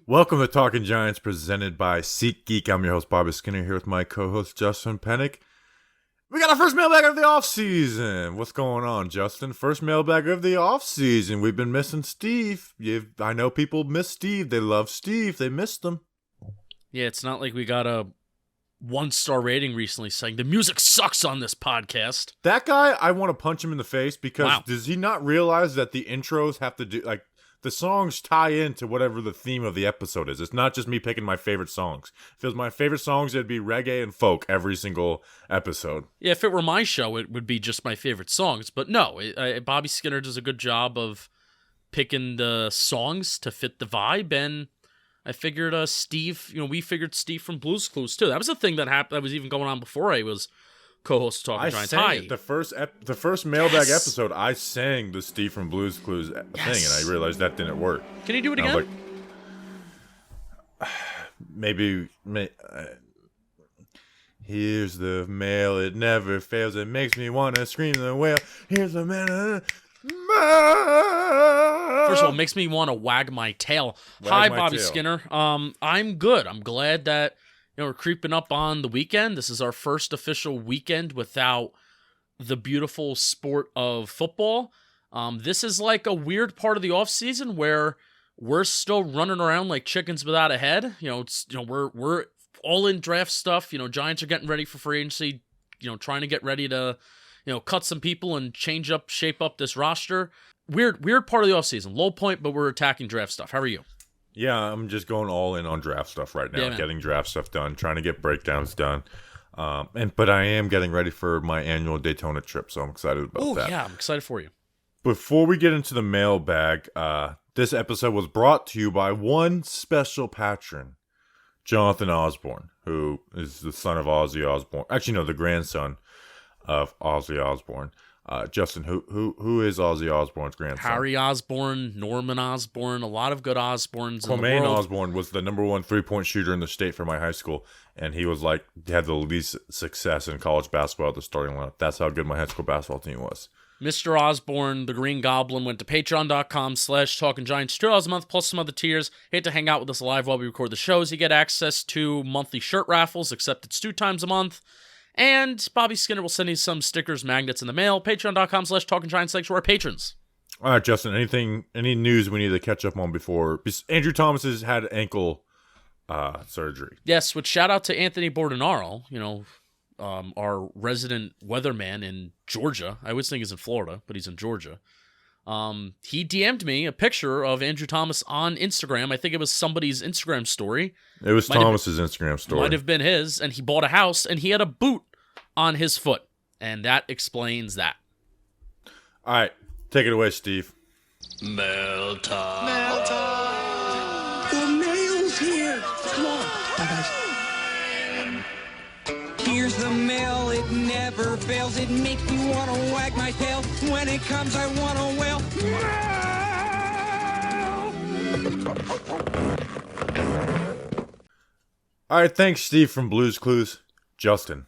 Welcome to Talking Giants, presented by SeatGeek. I'm your host, Bobby Skinner, here with my co-host, Justin Pennick. We got our first mailbag of the offseason. What's going on, Justin? First mailbag of the offseason. We've been missing Steve. I know people miss Steve. They love Steve. They missed him. Yeah, it's not like we got a 1-star rating recently saying the music sucks on this podcast. That guy, I want to punch him in the face because does he not realize that the intros have to do, like, the songs tie into whatever the theme of the episode is. It's not just me picking my favorite songs. If it was my favorite songs, it'd be reggae and folk every single episode. Yeah, if it were my show, it would be just my favorite songs. But no, Bobby Skinner does a good job of picking the songs to fit the vibe. And I figured Steve, we figured Steve from Blue's Clues too. That was a thing that happened. That was even going on before I was co-host Talking Giants. The first mailbag episode, I sang the Steve from Blue's Clues thing, and I realized that didn't work. Can you do it again? I was like, maybe. Here's the mail, it never fails. It makes me want to scream the whale. Here's the mail. First of all, it makes me want to wag my tail. Hi, Bobby Skinner. I'm good. I'm glad that we're creeping up on the weekend. This is our first official weekend without the beautiful sport of football. This is like a weird part of the offseason where we're still running around like chickens without a head. We're all in draft stuff. Giants are getting ready for free agency. Trying to get ready to cut some people and shape up this roster. Weird part of the offseason. Low point, but we're attacking draft stuff. How are you? Yeah, I'm just going all in on draft stuff right now, getting draft stuff done, trying to get breakdowns done. But I am getting ready for my annual Daytona trip, so I'm excited about that. Oh, yeah, I'm excited for you. Before we get into the mailbag, this episode was brought to you by one special patron, Jonathan Osborne, who is the son of Ozzy Osbourne. Actually, no, the grandson of Ozzy Osbourne. Justin, who is Ozzy Osbourne's grandson? Harry Osborne, Norman Osborne, a lot of good Osbornes in the world. world. Osborne was the number one three-point shooter in the state for my high school, and he had the least success in college basketball at the starting lineup. That's how good my high school basketball team was. Mr. Osborne, the Green Goblin, went to patreon.com/TalkingGiants, $2 a month plus some other tiers. Hate to hang out with us live while we record the shows. You get access to monthly shirt raffles, except it's 2 times a month. And Bobby Skinner will send you some stickers, magnets in the mail. Patreon.com/TalkingGiants. Thanks to our patrons. All right, Justin, any news we need to catch up on before? Andrew Thomas has had ankle surgery. Yes, which shout out to Anthony Bordenaro, our resident weatherman in Georgia. I always think he's in Florida, but he's in Georgia. He DM'd me a picture of Andrew Thomas on Instagram. I think it was somebody's Instagram story. It was Thomas's Instagram story. Might have been his, and he bought a house, and he had a boot on his foot, and that explains that. All right, take it away, Steve. Mail time. Mail time. The mail's here. Come on. Bye, guys. Here's the mail. It never fails. It makes me want to wag my tail. When it comes, I want to wail. All right, thanks, Steve from Blue's Clues. Justin,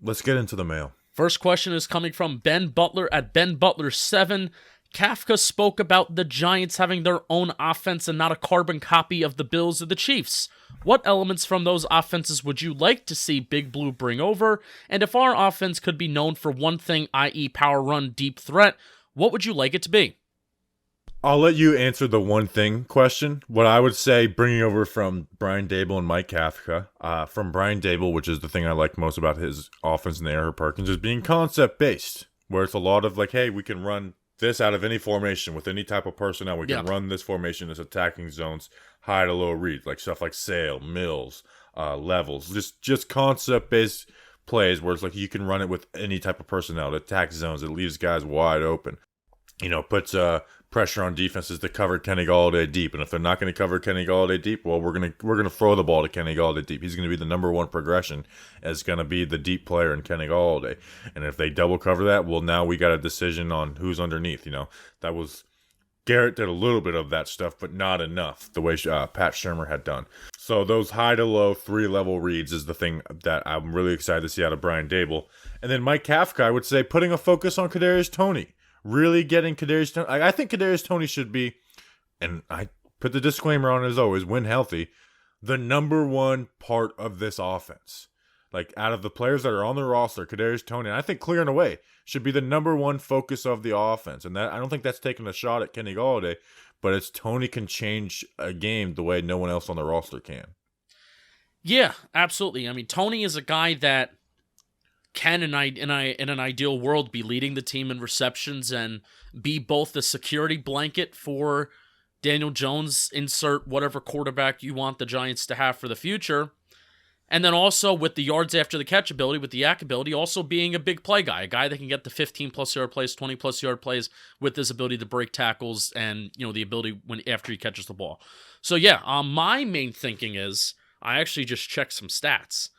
let's get into the mail. First question is coming from Ben Butler at BenButler7. Kafka spoke about the Giants having their own offense and not a carbon copy of the Bills or the Chiefs. What elements from those offenses would you like to see Big Blue bring over? And if our offense could be known for one thing, i.e. power run, deep threat, what would you like it to be? I'll let you answer the one thing question. What I would say, bringing over from Brian Daboll and Mike Kafka, from Brian Daboll, which is the thing I like most about his offense in the air, Perkins, is being concept-based, where it's a lot of like, hey, we can run this out of any formation with any type of personnel. We can run this formation as attacking zones, high to low read, like stuff like Sale, Mills, levels, just concept-based plays where it's like you can run it with any type of personnel to attack zones. It leaves guys wide open. Puts pressure on defenses to cover Kenny Golladay deep, and if they're not going to cover Kenny Golladay deep, well, we're gonna throw the ball to Kenny Golladay deep. He's going to be the number one progression. It's going to be the deep player in Kenny Golladay, and if they double cover that, well, now we got a decision on who's underneath. That was Garrett did a little bit of that stuff, but not enough, the way Pat Shurmur had done. So those high to low 3-level reads is the thing that I'm really excited to see out of Brian Daboll. And then Mike Kafka, I would say, putting a focus on Kadarius Toney. Really getting Kadarius Toney. I think Kadarius Toney should be, and I put the disclaimer on as always, win healthy, the number one part of this offense. Like, out of the players that are on the roster, Kadarius Toney, I think clear and away, should be the number one focus of the offense. And that I don't think that's taking a shot at Kenny Golladay, but it's Toney can change a game the way no one else on the roster can. Yeah, absolutely. I mean, Toney is a guy that can, in an ideal world, be leading the team in receptions and be both the security blanket for Daniel Jones, insert whatever quarterback you want the Giants to have for the future. And then also with the yards after the catch ability, with the yak ability, also being a big play guy, a guy that can get the 15-plus yard plays, 20-plus yard plays with his ability to break tackles and, the ability when after he catches the ball. So yeah, my main thinking is, I actually just checked some stats.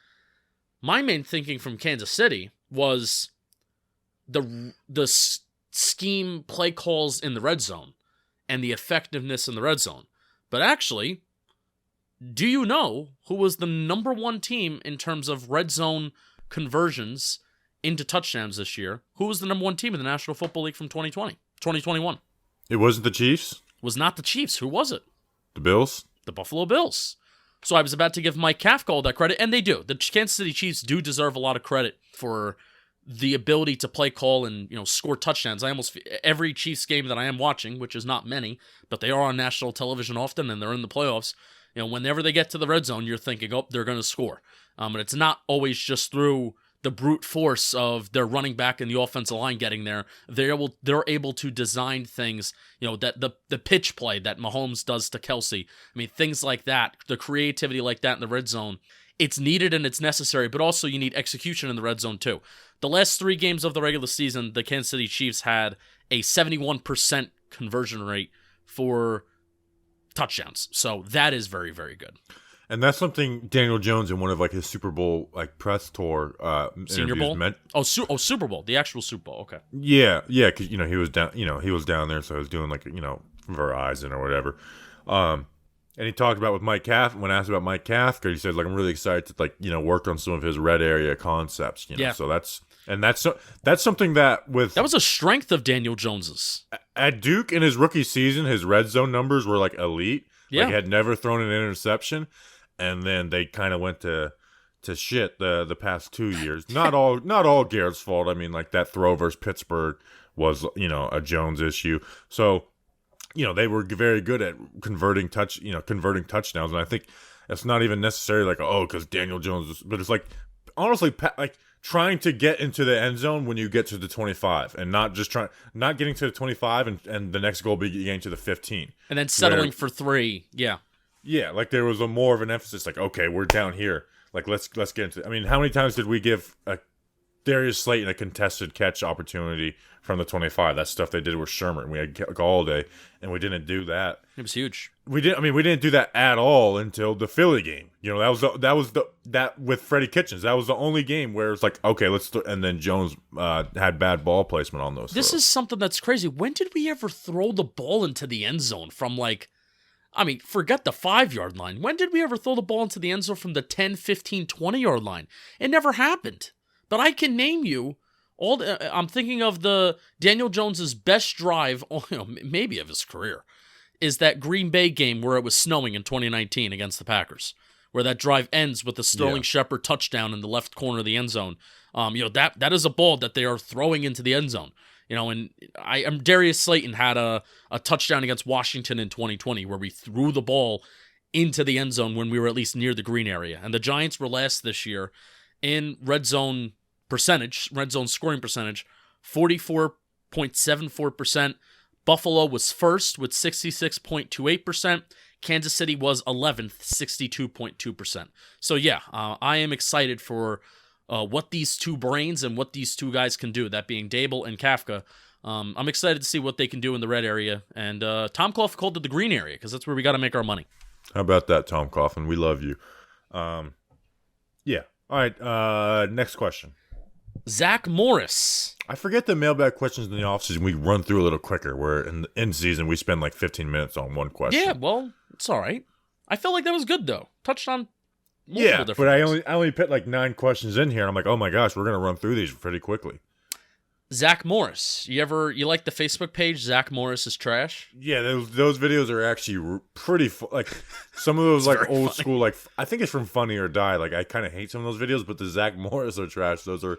My main thinking from Kansas City was the scheme play calls in the red zone and the effectiveness in the red zone. But actually, do you know who was the number one team in terms of red zone conversions into touchdowns this year? Who was the number one team in the National Football League from 2021? It wasn't the Chiefs? It was not the Chiefs. Who was it? The Bills? The Buffalo Bills. So I was about to give Mike Kafka all that credit, and they do. The Kansas City Chiefs do deserve a lot of credit for the ability to play call and score touchdowns. Every Chiefs game that I am watching, which is not many, but they are on national television often, and they're in the playoffs. Whenever they get to the red zone, you're thinking, oh, they're going to score. And it's not always just through the brute force of their running back and the offensive line getting there. They're able to design things, that the pitch play that Mahomes does to Kelsey. I mean, things like that, the creativity like that in the red zone. It's needed and it's necessary, but also you need execution in the red zone too. The last 3 games of the regular season, the Kansas City Chiefs had a 71% conversion rate for touchdowns. So that is very, very good. And that's something Daniel Jones in one of his Super Bowl press tour Senior Bowl meant. Super Bowl, the actual Super Bowl. Okay. Yeah, because he was down. He was down there, so he was doing Verizon or whatever. And he talked about with Mike Kafka. When asked about Mike Kafka, he said I'm really excited to work on some of his red area concepts. Yeah. So that's something that was a strength of Daniel Jones's. At Duke in his rookie season, his red zone numbers were elite. Yeah. He had never thrown an interception. And then they kind of went to shit the past 2 years. Not all Garrett's fault. I mean, that throw versus Pittsburgh was a Jones issue. So they were very good at converting touchdowns. And I think it's not even necessarily because Daniel Jones, but it's honestly trying to get into the end zone when you get to the 25 and not getting to the 25 and the next goal be getting to the 15 and then settling for 3. Yeah. Yeah, there was a more of an emphasis, okay, we're down here. Let's get into. I mean, how many times did we give Darius Slayton a contested catch opportunity from the 25? That stuff they did with Sherman. We had Galladay, and we didn't do that. It was huge. We didn't do that at all until the Philly game. That with Freddie Kitchens. That was the only game where it's okay, and then Jones had bad ball placement on those. This throws. is something that's crazy. When did we ever throw the ball into the end zone from forget the 5-yard line. When did we ever throw the ball into the end zone from the 10, 15, 20-yard line? It never happened. But I can name you I'm thinking of the Daniel Jones's best drive, maybe of his career, is that Green Bay game where it was snowing in 2019 against the Packers, where that drive ends with the Sterling Shepard touchdown in the left corner of the end zone. That is a ball that they are throwing into the end zone. And Darius Slayton had a touchdown against Washington in 2020 where we threw the ball into the end zone when we were at least near the green area. And the Giants were last this year in red zone scoring percentage, 44.74%. Buffalo was first with 66.28%. Kansas City was 11th, 62.2%. So I am excited for what these two brains and what these two guys can do, that being Dable and Kafka. I'm excited to see what they can do in the red area. And Tom Coughlin called it the green area because that's where we got to make our money. How about that, Tom Coughlin? We love you. Yeah. All right. Next question. Zach Morris. I forget the mailbag questions in the offseason. We run through a little quicker, where in the end season we spend 15 minutes on one question. Yeah, well, it's all right. I felt like that was good, though. Touched on but I only put 9 questions in here, and I'm oh my gosh, we're going to run through these pretty quickly. Zach Morris. You like the Facebook page Zach Morris is trash? Yeah, those videos are actually pretty like some of those like old school, like I think it's from Funny or Die. Like I kind of hate some of those videos, but the Zach Morris are trash. Those are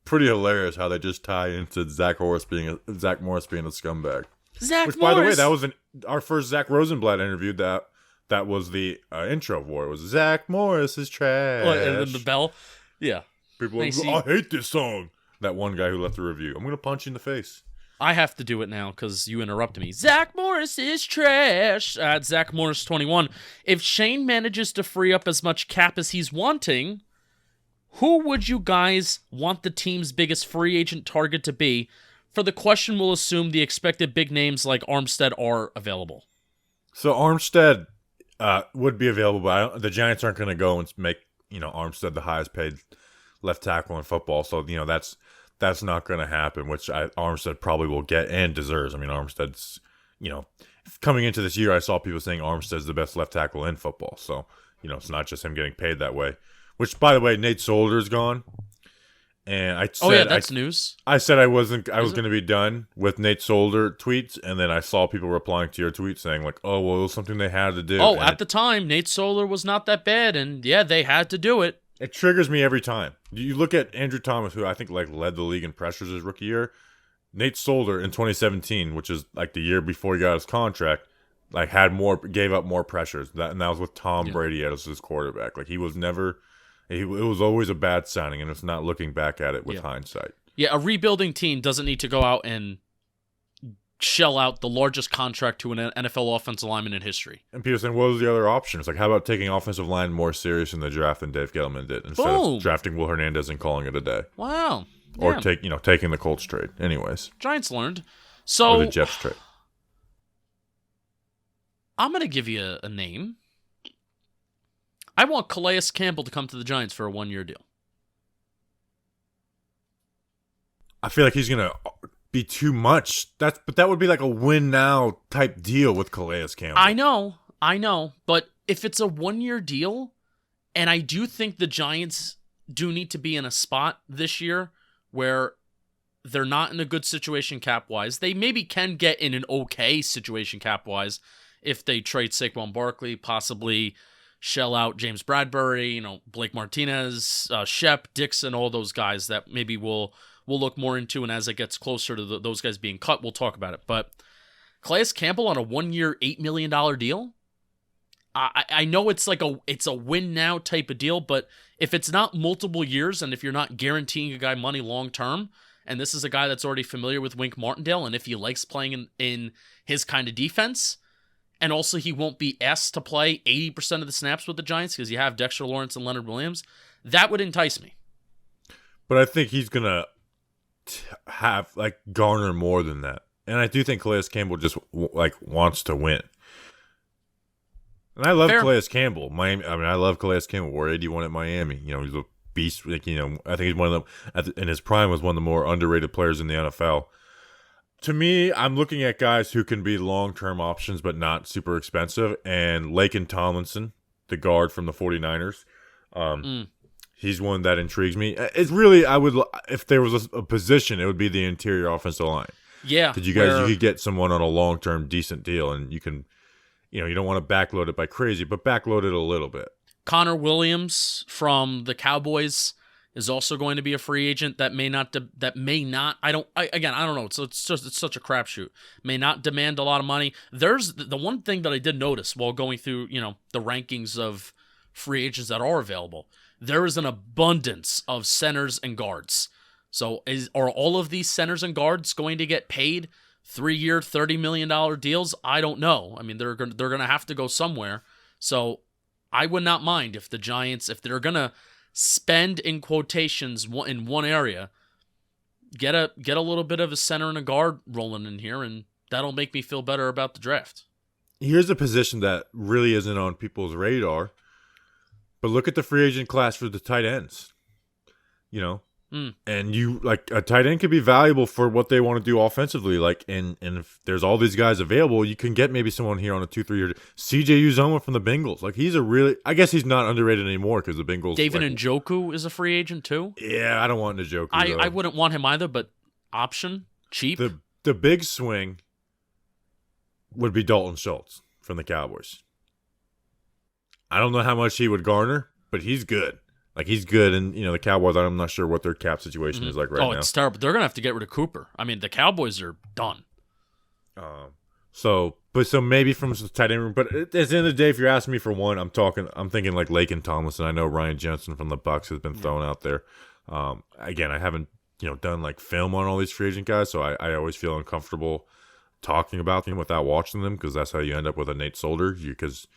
pretty hilarious how they just tie into Zach Morris being a scumbag. Which, by the way, that was our first Zach Rosenblatt interview. That was the intro for it. Was Zach Morris is trash. What, and then the bell? Yeah. People are like, I hate this song. That one guy who left the review. I'm going to punch you in the face. I have to do it now because you interrupted me. Zach Morris is trash. At Zach Morris 21. If Shane manages to free up as much cap as he's wanting, who would you guys want the team's biggest free agent target to be? For the question, we'll assume the expected big names like Armstead are available. So Armstead would be available, but the Giants aren't going to go and make Armstead the highest paid left tackle in football. So that's not going to happen, which Armstead probably will get and deserves. I mean, Armstead's coming into this year, I saw people saying Armstead's the best left tackle in football. So it's not just him getting paid that way. Which, by the way, Nate Solder's gone. And I said, that's news. I said I was going to be done with Nate Solder tweets, and then I saw people replying to your tweet saying like, "Oh, well, it was something they had to do." Oh, at the time, Nate Solder was not that bad, and yeah, they had to do it. It triggers me every time. You look at Andrew Thomas, who I think like led the league in pressures his rookie year. Nate Solder in 2017, which is like the year before he got his contract, like gave up more pressures. And that was with Tom Brady as his quarterback. Like he was never. It was always a bad signing, and it's not looking back at it with hindsight. Yeah, a rebuilding team doesn't need to go out and shell out the largest contract to an NFL offensive lineman in history. And people saying, what was the other options? Like, how about taking offensive line more serious in the draft than Dave Gettleman did, instead of drafting Will Hernandez and calling it a day? Wow. Or taking the Colts trade. Anyways. Giants learned. So or the Jets trade. I'm going to give you a name. I want Calais Campbell to come to the Giants for a 1-year deal. I feel like he's going to be too much. But that would be like a win now type deal with Calais Campbell. I know. But if it's a 1-year deal, and I do think the Giants do need to be in a spot this year where they're not in a good situation cap-wise. They maybe can get in an okay situation cap-wise if they trade Saquon Barkley, possibly shell out James Bradbury, Blake Martinez, Shep, Dixon, all those guys that maybe we'll look more into, and as it gets closer to those guys being cut, we'll talk about it. But Calais Campbell on a 1-year, $8 million deal? I know it's a win now type of deal, but if it's not multiple years and if you're not guaranteeing a guy money long term, and this is a guy that's already familiar with Wink Martindale, and if he likes playing in his kind of defense, and also he won't be asked to play 80% of the snaps with the Giants because you have Dexter Lawrence and Leonard Williams, that would entice me. But I think he's going to have garner more than that. And I do think Calais Campbell just wants to win. And I love Calais Campbell. I love Calais Campbell. Wore 81 at Miami. He's a beast. I think he's one of them in his prime was one of the more underrated players in the NFL. To me, I'm looking at guys who can be long-term options but not super expensive. And Laken Tomlinson, the guard from the 49ers, he's one that intrigues me. It's really, if there was a position, it would be the interior offensive line. Yeah. Because you could get someone on a long-term decent deal, and you can, you don't want to backload it by crazy, but backload it a little bit. Connor Williams from the Cowboys is also going to be a free agent that may not. I don't know. So it's such a crapshoot. May not demand a lot of money. There's the one thing that I did notice while going through, the rankings of free agents that are available. There is an abundance of centers and guards. So are all of these centers and guards going to get paid 3-year, $30 million deals? I don't know. I mean, they're going to have to go somewhere. So I would not mind if the Giants, if they're going to spend in quotations in one area, get a little bit of a center and a guard rolling in here, and that'll make me feel better about the draft. Here's a position that really isn't on people's radar, but look at the free agent class for the tight ends. And a tight end could be valuable for what they want to do offensively. And if there's all these guys available, you can get maybe someone here on a 2-3 year. CJ Uzomah from the Bengals. He's I guess he's not underrated anymore because the Bengals. David Njoku is a free agent too. Yeah, I don't want Njoku. I wouldn't want him either, but option, cheap. The big swing would be Dalton Schultz from the Cowboys. I don't know how much he would garner, but he's good. Like, he's good, and, the Cowboys, I'm not sure what their cap situation is like right now. Oh, it's terrible. They're going to have to get rid of Cooper. I mean, the Cowboys are done. So maybe from the tight end room, but at the end of the day, if you're asking me for one, I'm thinking like Laken Tomlinson. I know Ryan Jensen from the Bucs has been thrown out there. Again, I haven't, done like film on all these free agent guys, so I always feel uncomfortable talking about them without watching them, because that's how you end up with a Nate Solder. Because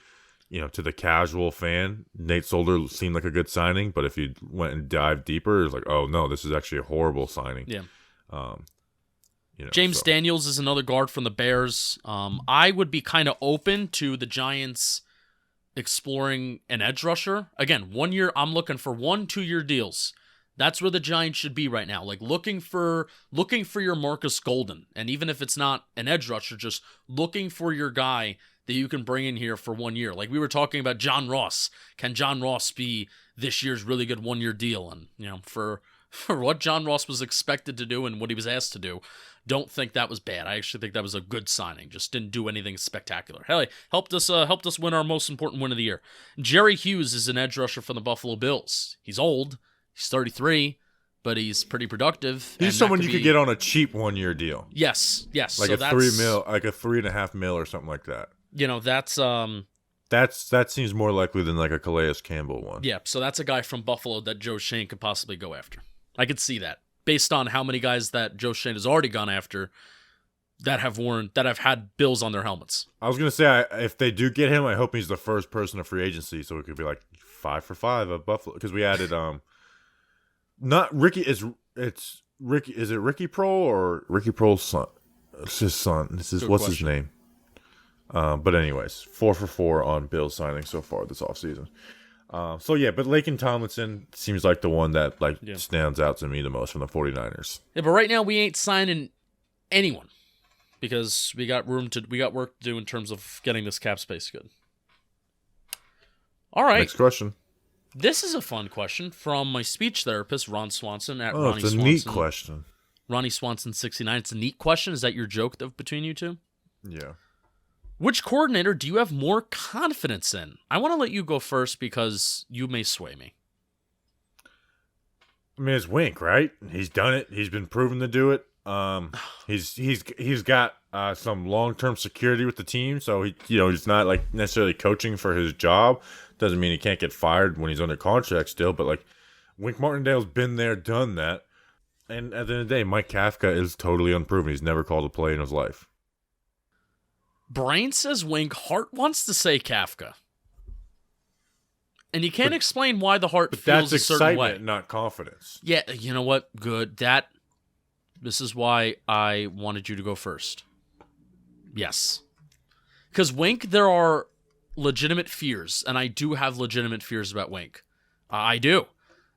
to the casual fan, Nate Solder seemed like a good signing, but if you went and dived deeper, it's like, oh no, this is actually a horrible signing. Yeah. James Daniels is another guard from the Bears. I would be kind of open to the Giants exploring an edge rusher. Again, 1 year, I'm looking for 1-2 year deals. That's where the Giants should be right now. Like, looking for your Marcus Golden. And even if it's not an edge rusher, just looking for your guy that you can bring in here for 1 year. Like we were talking about John Ross. Can John Ross be this year's really good 1 year deal? And, for what John Ross was expected to do and what he was asked to do, don't think that was bad. I actually think that was a good signing. Just didn't do anything spectacular. Hey, helped us win our most important win of the year. Jerry Hughes is an edge rusher from the Buffalo Bills. He's old. He's 33, but he's pretty productive. He's someone you could get on a cheap 1 year deal. Yes. Like so a $3.5 million or something like that. That seems more likely than like a Calais Campbell one. Yeah, so that's a guy from Buffalo that Joe Shane could possibly go after. I could see that based on how many guys that Joe Shane has already gone after that have had Bills on their helmets. I was gonna say, if they do get him, I hope he's the first person to free agency, so it could be like 5 for 5 of Buffalo, because we added not Ricky. It's Ricky. Is it Ricky Prohl or Ricky Prohl's son? It's his son. What's his name? But anyways, 4 for 4 on Bills signing so far this offseason. But Laken Tomlinson seems like the one that stands out to me the most from the 49ers. Yeah, but right now we ain't signing anyone because we got work to do in terms of getting this cap space good. All right. Next question. This is a fun question from my speech therapist, Ron Swanson at Ronnie Swanson. It's a neat question. Ronnie Swanson 69. It's a neat question. Is that your joke between you two? Yeah. Which coordinator do you have more confidence in? I want to let you go first because you may sway me. I mean, it's Wink, right? He's done it. He's been proven to do it. He's got some long-term security with the team, so he's not like necessarily coaching for his job. Doesn't mean he can't get fired when he's under contract still, but like Wink Martindale's been there, done that. And at the end of the day, Mike Kafka is totally unproven. He's never called a play in his life. Brain says Wink. Heart wants to say Kafka. And you can't explain why the heart feels a certain way. That's excitement, not confidence. Yeah, you know what? Good. This is why I wanted you to go first. Yes. Because Wink, there are legitimate fears, and I do have legitimate fears about Wink. I do.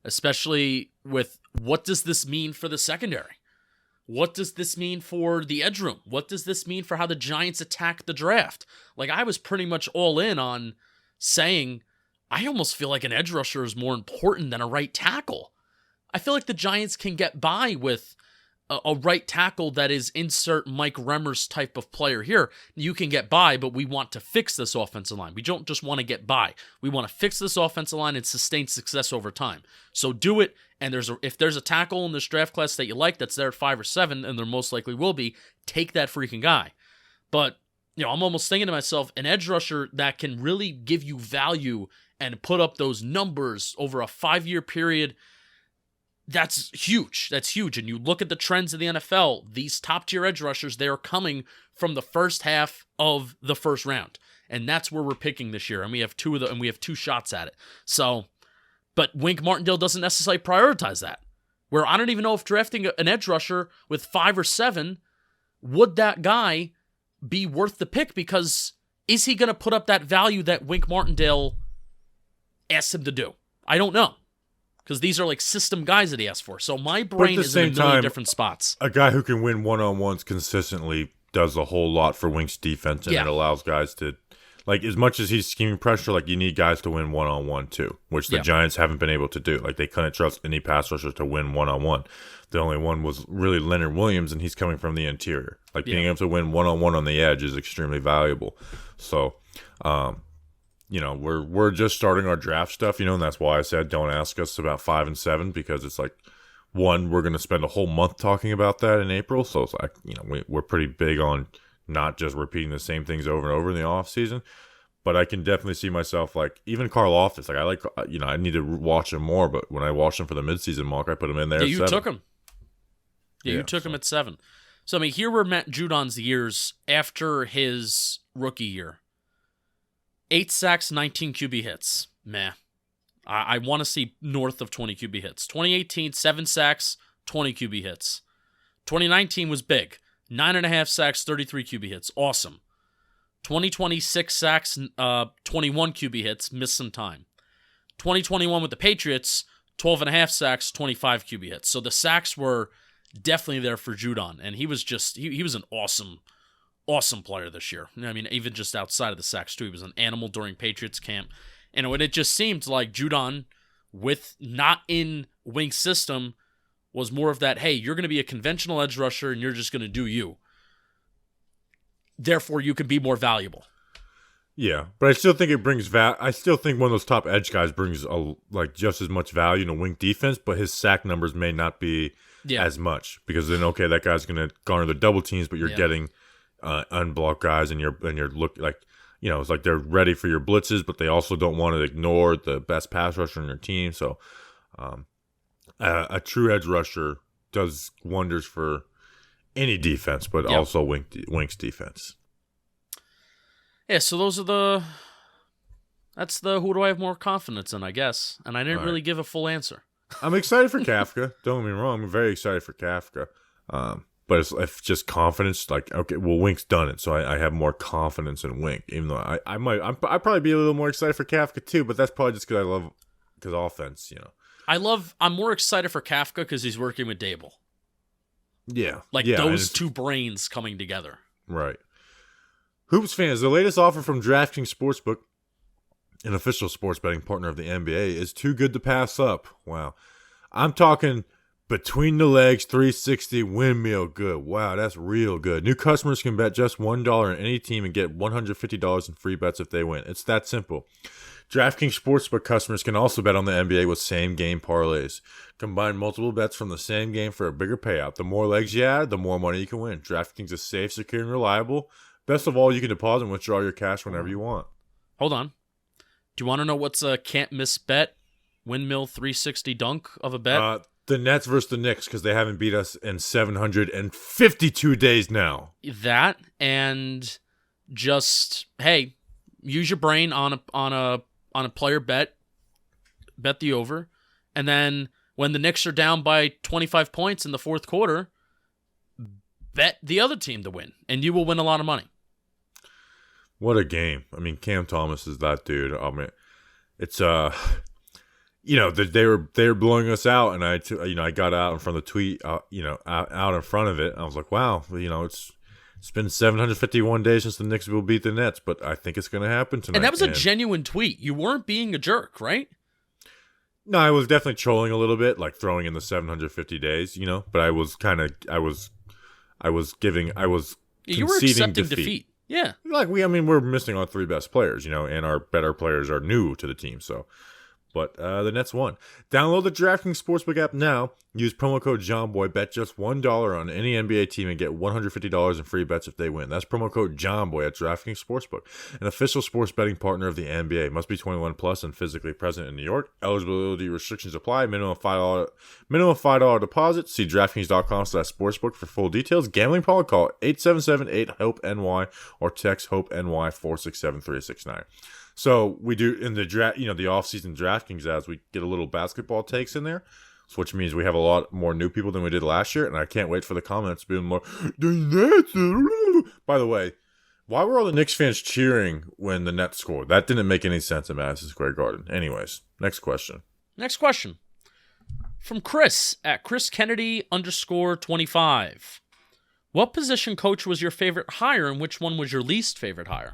Especially with what does this mean for the secondary? What does this mean for the edge room? What does this mean for how the Giants attack the draft? Like, I was pretty much all in on saying, I almost feel like an edge rusher is more important than a right tackle. I feel like the Giants can get by with a right tackle that is insert Mike Remmers type of player here. You can get by, but we want to fix this offensive line. We don't just want to get by. We want to fix this offensive line and sustain success over time. So do it, and if there's a tackle in this draft class that you like that's there at 5 or 7, and there most likely will be, take that freaking guy. But, I'm almost thinking to myself, an edge rusher that can really give you value and put up those numbers over a 5-year period, that's huge. That's huge. And you look at the trends of the NFL, these top-tier edge rushers, they are coming from the first half of the first round. And that's where we're picking this year. And we have we have 2 shots at it. So, but Wink Martindale doesn't necessarily prioritize that. Where I don't even know if drafting an edge rusher with 5 or 7, would that guy be worth the pick? Because is he going to put up that value that Wink Martindale asked him to do? I don't know. Because these are like system guys that he asked for. So my brain is in a million different spots. A guy who can win one-on-ones consistently does a whole lot for Wink's defense, and it allows guys to, like, as much as he's scheming pressure, like, you need guys to win one-on-one too, which the Giants haven't been able to do. Like, they couldn't trust any pass rusher to win one-on-one. The only one was really Leonard Williams, and he's coming from the interior. Like, being able to win one-on-one on the edge is extremely valuable. So, we're just starting our draft stuff, and that's why I said don't ask us about 5 and 7, because it's like, one, we're going to spend a whole month talking about that in April. So it's like, we're pretty big on not just repeating the same things over and over in the off season. But I can definitely see myself, like, even Carl Office. Like, I need to watch him more. But when I watched him for the midseason mock, I put him in there. Yeah, at you 7. took him. Yeah, you took him at 7. So, I mean, here were Matt Judon's years after his rookie year. 8 sacks, 19 QB hits. Meh. I want to see north of 20 QB hits. 2018, 7 sacks, 20 QB hits. 2019 was big. 9.5 sacks, 33 QB hits. Awesome. 2020, 6 sacks, 21 QB hits. Missed some time. 2021 with the Patriots, 12.5 sacks, 25 QB hits. So the sacks were definitely there for Judon. And he was just, he was an awesome player this year. I mean, even just outside of the sacks too. He was an animal during Patriots camp. And it just seemed like Judon, with not in Wink's system, was more of that, hey, you're going to be a conventional edge rusher and you're just going to do you. Therefore, you can be more valuable. Yeah, but I still think it brings I still think one of those top edge guys brings just as much value in a Wink defense, but his sack numbers may not be as much, because then that guy's going to garner the double teams, but you're getting unblocked guys, and you're look like, it's like they're ready for your blitzes, but they also don't want to ignore the best pass rusher on your team. So, a true edge rusher does wonders for any defense, but also Wink's defense. Yeah, so that's the who do I have more confidence in, I guess. And I didn't really give a full answer. I'm excited for Kafka. Don't get me wrong. I'm very excited for Kafka. But it's just confidence. Like, okay, well, Wink's done it, so I have more confidence in Wink. Even though I'd probably be a little more excited for Kafka too, but that's probably just because I love offense. I'm more excited for Kafka because he's working with Dable. Yeah, those two brains coming together. Right. Hoops fans, the latest offer from DraftKings Sportsbook, an official sports betting partner of the NBA, is too good to pass up. Wow, I'm talking between the legs, 360 windmill good. Wow, that's real good. New customers can bet just $1 on any team and get $150 in free bets if they win. It's that simple. DraftKings Sportsbook customers can also bet on the NBA with same-game parlays. Combine multiple bets from the same game for a bigger payout. The more legs you add, the more money you can win. DraftKings is safe, secure, and reliable. Best of all, you can deposit and withdraw your cash whenever you want. Hold on. Do you want to know what's a can't-miss bet? Windmill 360 dunk of a bet? The Nets versus the Knicks, because they haven't beat us in 752 days now. That, and just, hey, use your brain on a player bet the over, and then when the Knicks are down by 25 points in the fourth quarter, bet the other team to win, and you will win a lot of money. What a game. I mean, Cam Thomas is that dude. I mean, it's they were blowing us out, and I got out in front of the tweet, out in front of it. I was like, wow, it's been 751 days since the Knicks will beat the Nets, but I think it's going to happen tonight. And that was a genuine tweet. You weren't being a jerk, right? No, I was definitely trolling a little bit, like throwing in the 750 days, but I was you were accepting defeat. Yeah. We're missing our 3 best players, and our better players are new to the team, so. But the Nets won. Download the DraftKings Sportsbook app now. Use promo code JOHNBOY. Bet just $1 on any NBA team and get $150 in free bets if they win. That's promo code JOHNBOY at DraftKings Sportsbook, an official sports betting partner of the NBA. Must be 21 plus and physically present in New York. Eligibility restrictions apply. Minimum $5 deposit. See DraftKings.com/sportsbook for full details. Gambling problem? Call 877-8-HOPE-NY or text HOPE-NY 467-369. So we do in the draft, the off-season DraftKings ads, we get a little basketball takes in there, which means we have a lot more new people than we did last year, and I can't wait for the comments being more. By the way, why were all the Knicks fans cheering when the Nets scored? That didn't make any sense in Madison Square Garden. Anyways, next question. Next question from Chris at Chris Kennedy _25. What position coach was your favorite hire, and which one was your least favorite hire?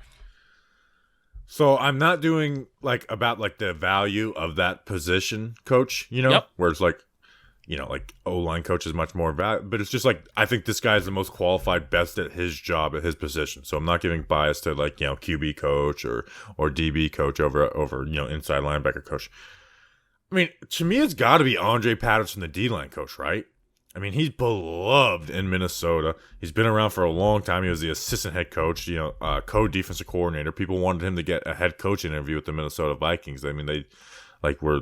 So I'm not doing about the value of that position coach, Yep. where it's like, like O-line coach is much more valuable. But it's just like, I think this guy is the most qualified, best at his job, at his position. So I'm not giving bias to like, QB coach or DB coach over, inside linebacker coach. I mean, to me, it's got to be Andre Patterson, the D-line coach, right? I mean, he's beloved in Minnesota. He's been around for a long time. He was the assistant head coach, co-defensive coordinator. People wanted him to get a head coach interview with the Minnesota Vikings. I mean, they were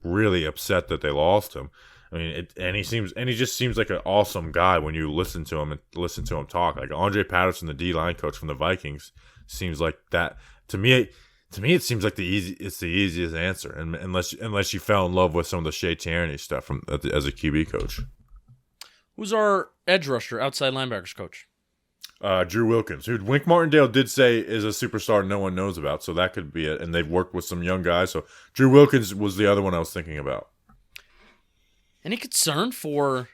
really upset that they lost him. I mean, he just seems like an awesome guy when you listen to him talk. Like Andre Patterson, the D-line coach from the Vikings, seems like that to me. To me, it seems like it's the easiest answer, and unless you fell in love with some of the Shea Tierney stuff as a QB coach. Who's our edge rusher, outside linebackers coach? Drew Wilkins, who Wink Martindale did say is a superstar no one knows about, so that could be it. And they've worked with some young guys, so Drew Wilkins was the other one I was thinking about. Any concern for,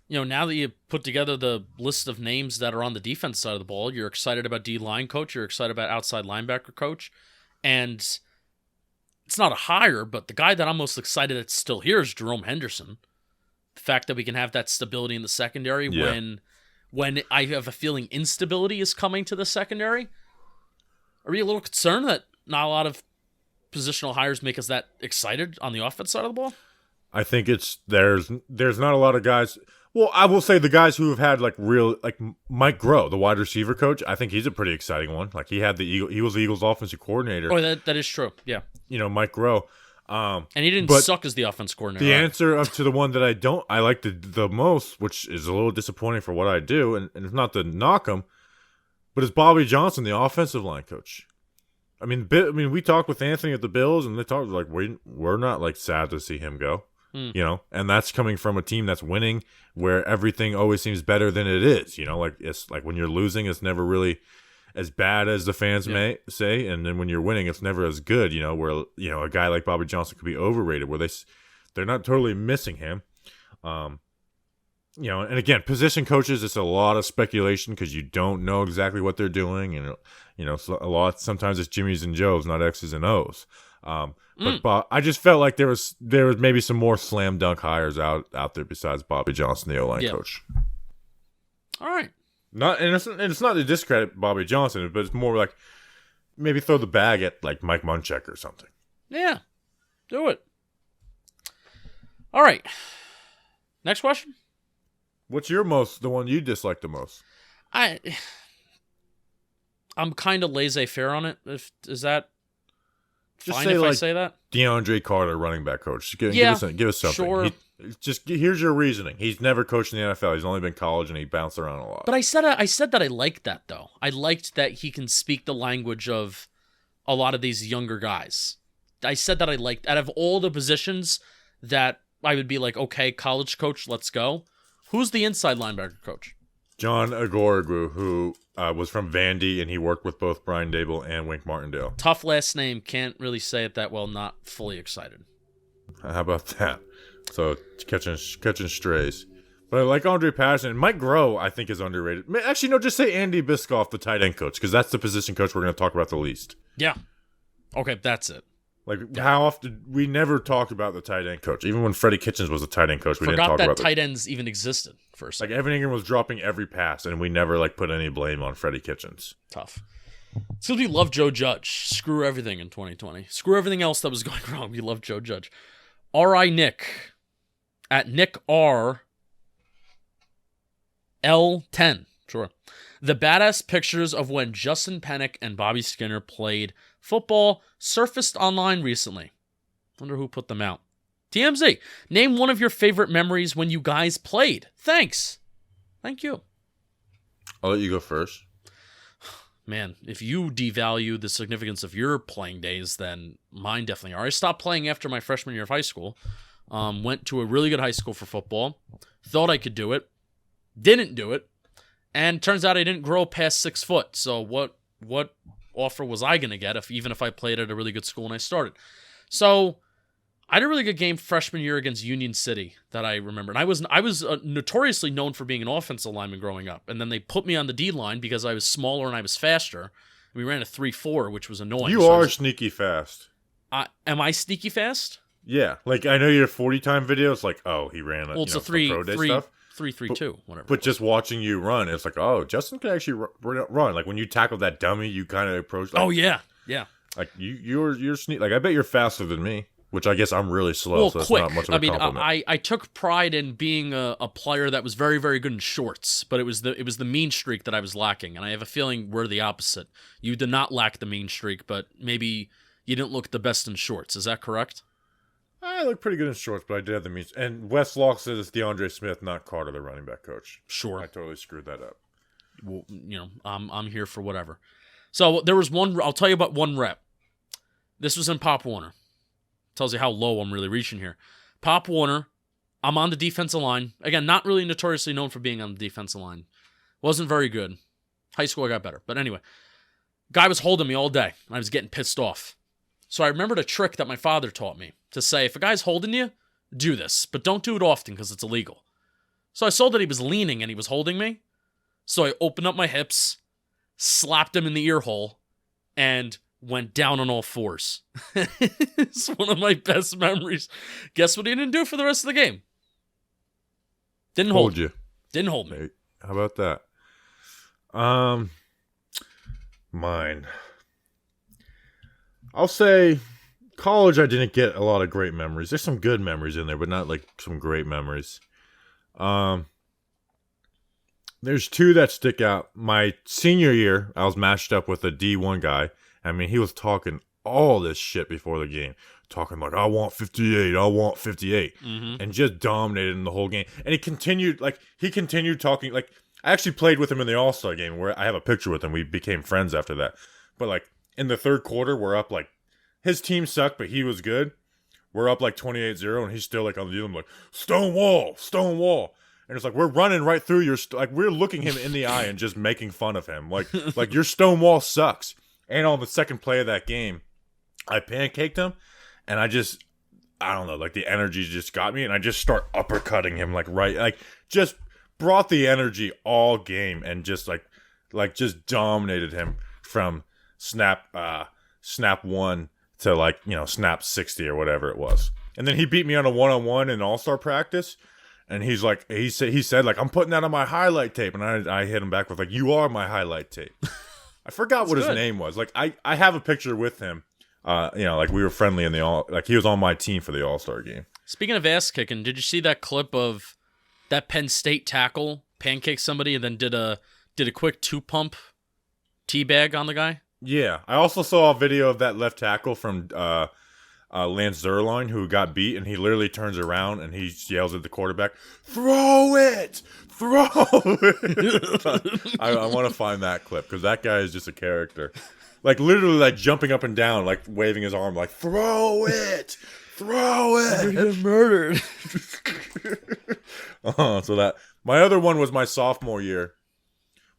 now that you put together the list of names that are on the defense side of the ball, you're excited about D-line coach, you're excited about outside linebacker coach, and it's not a hire, but the guy that I'm most excited that's still here is Jerome Henderson. The fact that we can have that stability in the secondary when I have a feeling instability is coming to the secondary. Are you a little concerned that not a lot of positional hires make us that excited on the offense side of the ball? I think there's not a lot of guys. Well, I will say the guys who have had like Mike Groh, the wide receiver coach. I think he's a pretty exciting one. Like he was the Eagles offensive coordinator. Oh, that is true. Yeah. Mike Groh. And he didn't suck as the offense coordinator. The answer to the one that I like the most, which is a little disappointing for what I do, and it's not to knock him, but it's Bobby Johnson, the offensive line coach. I mean, we talked with Anthony at the Bills, and they talked like we're not like sad to see him go, and that's coming from a team that's winning, where everything always seems better than it is. Like it's like when you're losing, it's never really as bad as the fans may say, and then when you're winning, it's never as good. Where a guy like Bobby Johnson could be overrated, where they're not totally missing him. And again, position coaches, it's a lot of speculation because you don't know exactly what they're doing, and sometimes it's Jimmys and Joes, not X's and O's. But I just felt like there was maybe some more slam dunk hires out there besides Bobby Johnson, the O-line coach. All right. It's not to discredit Bobby Johnson, but it's more like maybe throw the bag at like Mike Munchak or something. Yeah, do it. All right. Next question. What's the one you dislike the most? I'm kind of laissez-faire on it. Is that just fine say, if like, I say that? DeAndre Carter, running back coach. Give us something. Sure. Here's your reasoning. He's never coached in the NFL. He's only been college, and he bounced around a lot. But I said that I liked that, though. I liked that he can speak the language of a lot of these younger guys. I said that I liked, out of all the positions that I would be like, okay, college coach, let's go. Who's the inside linebacker coach? John Agoragwu, who was from Vandy, and he worked with both Brian Dable and Wink Martindale. Tough last name. Can't really say it that well. Not fully excited. How about that? So catching strays. But I like Andre Patterson. Mike Groh, I think, is underrated. Actually, no, just say Andy Biscoff, the tight end coach, because that's the position coach we're going to talk about the least. Yeah. Okay, that's it. How often we never talked about the tight end coach. Even when Freddie Kitchens was the tight end coach, we didn't talk about that tight ends even existed first. Like Evan Ingram was dropping every pass, and we never put any blame on Freddie Kitchens. Tough. It's because we love Joe Judge. Screw everything in 2020. Screw everything else that was going wrong. We love Joe Judge. R.I. Nick at Nick R. L10. Sure. The badass pictures of when Justin Panic and Bobby Skinner played football surfaced online recently. Wonder who put them out. TMZ. Name one of your favorite memories when you guys played. Thanks. Thank you. I'll let you go first. Man, if you devalue the significance of your playing days, then mine definitely are. I stopped playing after my freshman year of high school. Went to a really good high school for football. Thought I could do it. Didn't do it. And turns out I didn't grow past 6 foot. So what offer was I going to get even if I played at a really good school and I started? So I had a really good game freshman year against Union City that I remember. And I was notoriously known for being an offensive lineman growing up. And then they put me on the D-line because I was smaller and I was faster. We ran a 3-4, which was annoying. You are sneaky fast. Am I sneaky fast? Yeah, like I know your 40 time videos, like he ran Well, it's a pro day stuff. 3-3-2, whatever. But just watching you run, it's like, Justin can actually run. Like when you tackle that dummy, you kind of approach. Like, oh yeah. Like you're sneak. Like I bet you're faster than me, which I guess I'm really slow. Well, so that's quick. not much of a compliment. I took pride in being a player that was very, very good in shorts, but it was the mean streak that I was lacking, and I have a feeling we're the opposite. You did not lack the mean streak, but maybe you didn't look the best in shorts. Is that correct? I look pretty good in shorts, but I did have the means. And Wes Locke says it's DeAndre Smith, not Carter, the running back coach. Sure. I totally screwed that up. Well, I'm here for whatever. So there was one. I'll tell you about one rep. This was in Pop Warner. Tells you how low I'm really reaching here. Pop Warner. I'm on the defensive line. Again, not really notoriously known for being on the defensive line. Wasn't very good. High school I got better. But anyway, guy was holding me all day. I was getting pissed off. So I remembered a trick that my father taught me to say, if a guy's holding you, do this, but don't do it often because it's illegal. So I saw that he was leaning and he was holding me. So I opened up my hips, slapped him in the ear hole, and went down on all fours. It's one of my best memories. Guess what he didn't do for the rest of the game? Didn't hold you. Didn't hold me. Hey, how about that? Mine. I'll say college I didn't get a lot of great memories. There's some good memories in there, but not like some great memories. There's two that stick out. My senior year, I was matched up with a D1 guy. I mean, he was talking all this shit before the game. Talking like, I want 58, I want 58. Mm-hmm. And just dominated in the whole game. And he continued talking. Like, I actually played with him in the All-Star game where I have a picture with him. We became friends after that. But, like, in the third quarter, we're up, like, his team sucked, but he was good. We're up, like, 28-0, and he's still, like, on the deal. I'm like, Stonewall. And it's like, we're running right through your, like, we're looking him in the eye and just making fun of him. Like your Stonewall sucks. And on the second play of that game, I pancaked him, and I don't know, like, the energy just got me, and I just start uppercutting him, just brought the energy all game, and just, just dominated him from snap 1 to, snap 60 or whatever it was. And then he beat me on a one-on-one in All-Star practice. And he said, I'm putting that on my highlight tape. And I hit him back with, you are my highlight tape. I forgot what his name was. Like, I have a picture with him. We were friendly in he was on my team for the All-Star game. Speaking of ass kicking, did you see that clip of that Penn State tackle pancake somebody and then did a quick 2-pump teabag on the guy? Yeah. I also saw a video of that left tackle from Lance Zierlein, who got beat, and he literally turns around and he yells at the quarterback, "Throw it! Throw it!" I want to find that clip because that guy is just a character. Like, literally, like, jumping up and down, like, waving his arm, like, "Throw it! Throw it!" You're getting murdered. So that. My other one was my sophomore year,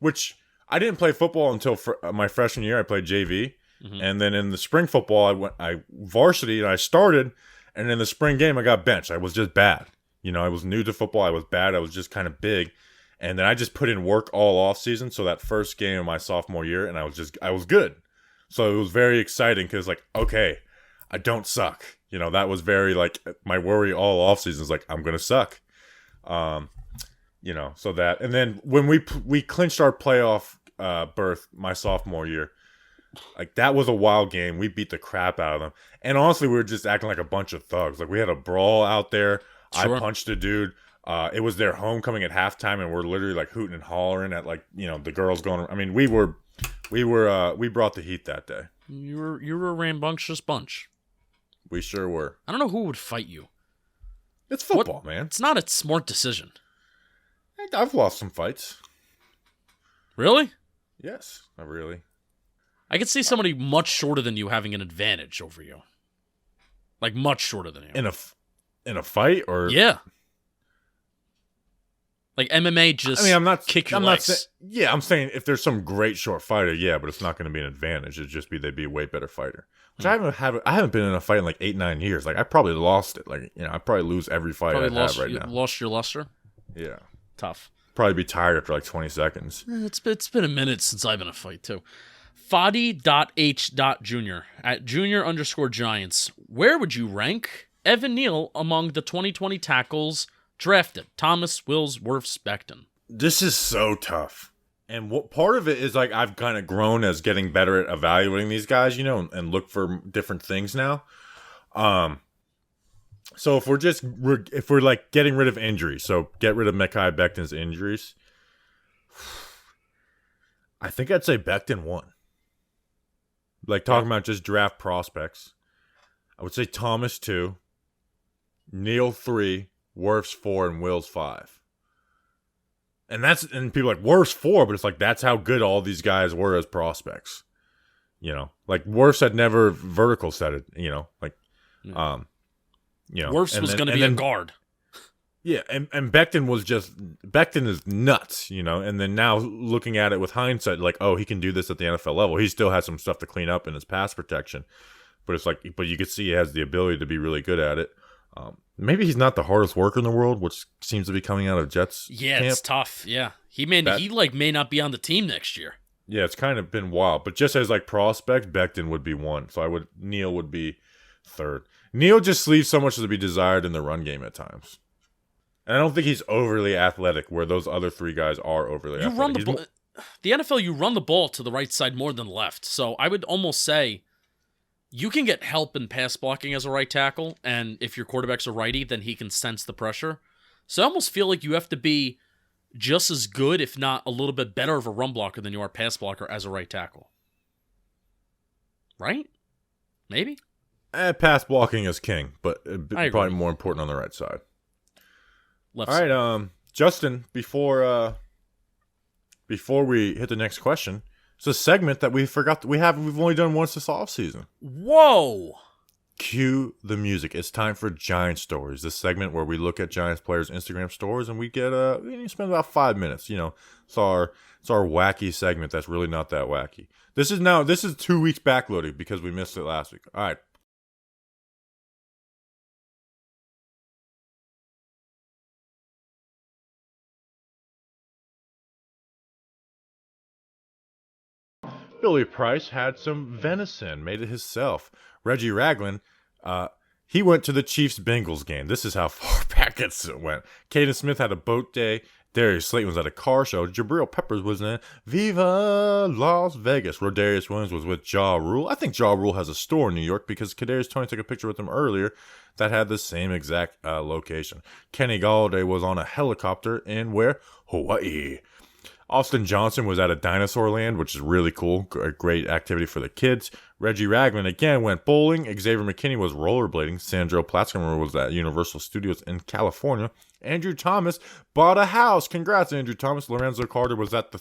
which I didn't play football until my freshman year. I played JV. Mm-hmm. And then in the spring football, I varsity, and I started, and in the spring game, I got benched. I was just bad. I was new to football. I was bad. I was just kind of big. And then I just put in work all offseason. So that first game of my sophomore year, and I was good. So it was very exciting because, okay, I don't suck. That was very, my worry all offseason is, I'm going to suck. So that. And then when we clinched our playoff berth my sophomore year, that was a wild game. We beat the crap out of them. And honestly, we were just acting like a bunch of thugs. We had a brawl out there. Sure. I punched a dude. It was their homecoming at halftime, and we're literally hooting and hollering at the girls going. I mean, we brought the heat that day. You were a rambunctious bunch. We sure were. I don't know who would fight you. It's football, man. It's not a smart decision. I've lost some fights. Really? Yes, not really. I could see somebody much shorter than you having an advantage over you. Much shorter than you. In a fight, or yeah. MMA just. I mean, I'm not kick your I'm legs. Not I'm saying if there's some great short fighter, yeah, but it's not going to be an advantage. It'd just be they'd be a way better fighter. Which I haven't been in a fight in 8-9 years. I probably lost it. I probably lose every fight I have right now. Lost your luster. Yeah. Tough. Probably be tired after 20 seconds. It's been a minute since I've been in a fight too. Fadi.H.Jr. at Junior_Giants. Where would you rank Evan Neal among the 2020 tackles drafted? Thomas, Wills, Wirfs, Becton. This is so tough. And what part of it is like I've kind of grown as getting better at evaluating these guys, and look for different things now. So if we're like getting rid of injuries, so get rid of Mekhi Becton's injuries, I think I'd say Becton 1. Like talking about just draft prospects, I would say Thomas 2, Neal 3, Wirfs 4, and Wills 5. And people are like Wirfs 4, but it's like that's how good all these guys were as prospects. Like Wirfs had never vertical set it. Wirfs was going to be a guard. Yeah, and Becton is nuts, and then now looking at it with hindsight, like, oh, he can do this at the NFL level. He still has some stuff to clean up in his pass protection, but it's like, but you can see he has the ability to be really good at it. Maybe he's not the hardest worker in the world, which seems to be coming out of Jets. Yeah, camp. It's tough. Yeah, he may not be on the team next year. Yeah, it's kind of been wild, but just as like prospect, Becton would be 1, so Neal would be 3rd. Neal just leaves so much to be desired in the run game at times. And I don't think he's overly athletic, where those other 3 guys are overly athletic. Run the ball. The NFL, you run the ball to the right side more than left. So I would almost say you can get help in pass blocking as a right tackle, and if your quarterback's a righty, then he can sense the pressure. So I almost feel like you have to be just as good, if not a little bit better of a run blocker than you are a pass blocker as a right tackle. Right? Maybe? Pass blocking is king, but probably more important on the right side. Left All right, Justin, before we hit the next question, it's a segment that we forgot that we've only done once this offseason. Whoa! Cue the music. It's time for Giant Stories, this segment where we look at Giants players' Instagram stories and we spend about 5 minutes. It's our wacky segment that's really not that wacky. This is 2 weeks backloaded because we missed it last week. All right. Billy Price had some venison, made it himself. Reggie Ragland, he went to the Chiefs-Bengals game. This is how far back it went. Caden Smith had a boat day. Darius Slayton was at a car show. Jabril Peppers was in Viva Las Vegas. Rodarius Williams was with Ja Rule. I think Ja Rule has a store in New York because Kadarius Toney took a picture with him earlier that had the same exact location. Kenny Galladay was on a helicopter in Hawaii. Austin Johnson was at a dinosaur land, which is really cool. A great activity for the kids. Reggie Ragland again went bowling. Xavier McKinney was rollerblading. Sandro Platzkammer was at Universal Studios in California. Andrew Thomas bought a house. Congrats, Andrew Thomas. Lorenzo Carter was at the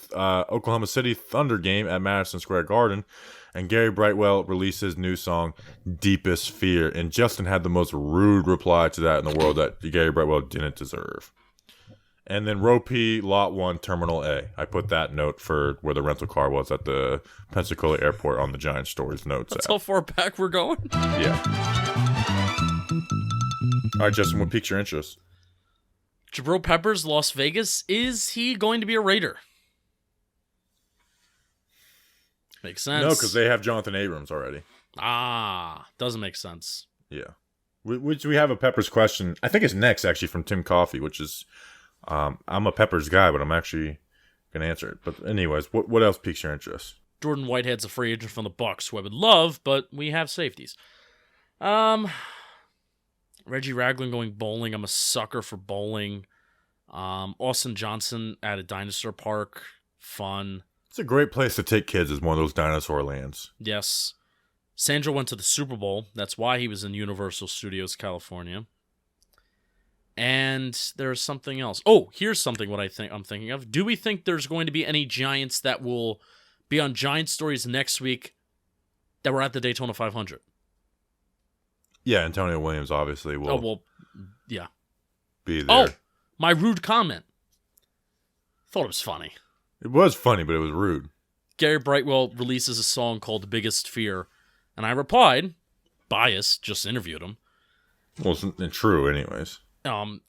Oklahoma City Thunder game at Madison Square Garden. And Gary Brightwell released his new song, Deepest Fear. And Justin had the most rude reply to that in the world that Gary Brightwell didn't deserve. And then Row P, Lot 1, Terminal A. I put that note for where the rental car was at the Pensacola Airport on the Giant Stories notes. That's how far back we're going? Yeah. All right, Justin, what piques your interest? Jabril Peppers, Las Vegas. Is he going to be a Raider? Makes sense. No, because they have Jonathan Abrams already. Doesn't make sense. Yeah. Which we have a Peppers question. I think it's next, actually, from Tim Coffey, which is... I'm a Peppers guy, but I'm actually going to answer it. But anyways, what else piques your interest? Jordan Whitehead's a free agent from the Bucks, who I would love, but we have safeties. Reggie Ragland going bowling. I'm a sucker for bowling. Austin Johnson at a dinosaur park. Fun. It's a great place to take kids, is one of those dinosaur lands. Yes. Sandro went to the Super Bowl. That's why he was in Universal Studios, California. And there's something else. Oh, here's something I'm thinking of. Do we think there's going to be any Giants that will be on Giant Stories next week that were at the Daytona 500? Yeah, Antonio Williams obviously will. Yeah. Be there. Oh, my rude comment. Thought it was funny. It was funny, but it was rude. Gary Brightwell releases a song called The Biggest Fear, and I replied, biased, just interviewed him. Well, it's true anyways. And